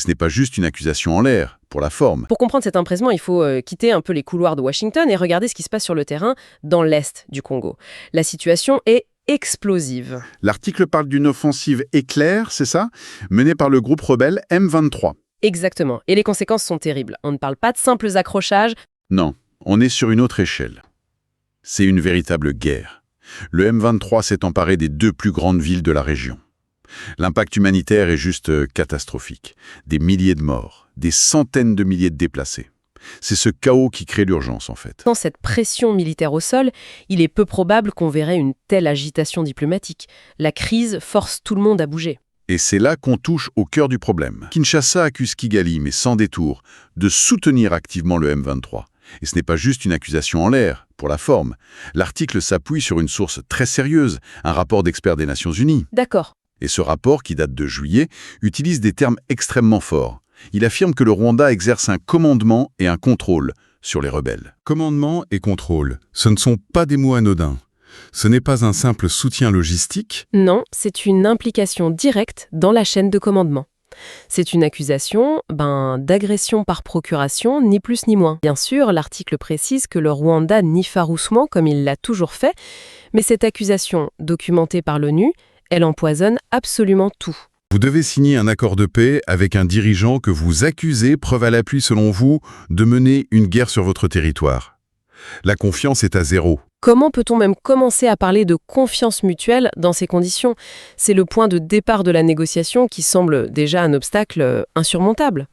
ce n'est pas juste une accusation en l'air, pour la forme. Pour comprendre cet empressement, il faut quitter un peu les couloirs de Washington et regarder ce qui se passe sur le terrain dans l'est du Congo. La situation est explosive. L'article parle d'une offensive éclair, c'est ça? Menée par le groupe rebelle M23. Exactement. Et les conséquences sont terribles. On ne parle pas de simples accrochages. Non, on est sur une autre échelle. C'est une véritable guerre. Le M23 s'est emparé des 2 plus grandes villes de la région. L'impact humanitaire est juste catastrophique. Des milliers de morts, des centaines de milliers de déplacés. C'est ce chaos qui crée l'urgence, en fait. Sans cette pression militaire au sol, il est peu probable qu'on verrait une telle agitation diplomatique. La crise force tout le monde à bouger. Et c'est là qu'on touche au cœur du problème. Kinshasa accuse Kigali, mais sans détour, de soutenir activement le M23. Et ce n'est pas juste une accusation en l'air, pour la forme. L'article s'appuie sur une source très sérieuse, un rapport d'experts des Nations Unies. D'accord. Et ce rapport, qui date de juillet, utilise des termes extrêmement forts. Il affirme que le Rwanda exerce un commandement et un contrôle sur les rebelles. Commandement et contrôle, ce ne sont pas des mots anodins. Ce n'est pas un simple soutien logistique. Non, c'est une implication directe dans la chaîne de commandement. C'est une accusation d'agression par procuration, ni plus ni moins. Bien sûr, l'article précise que le Rwanda nie farouchement, comme il l'a toujours fait, mais cette accusation, documentée par l'ONU, elle empoisonne absolument tout. Vous devez signer un accord de paix avec un dirigeant que vous accusez, preuve à l'appui selon vous, de mener une guerre sur votre territoire. La confiance est à zéro. Comment peut-on même commencer à parler de confiance mutuelle dans ces conditions? C'est le point de départ de la négociation qui semble déjà un obstacle insurmontable.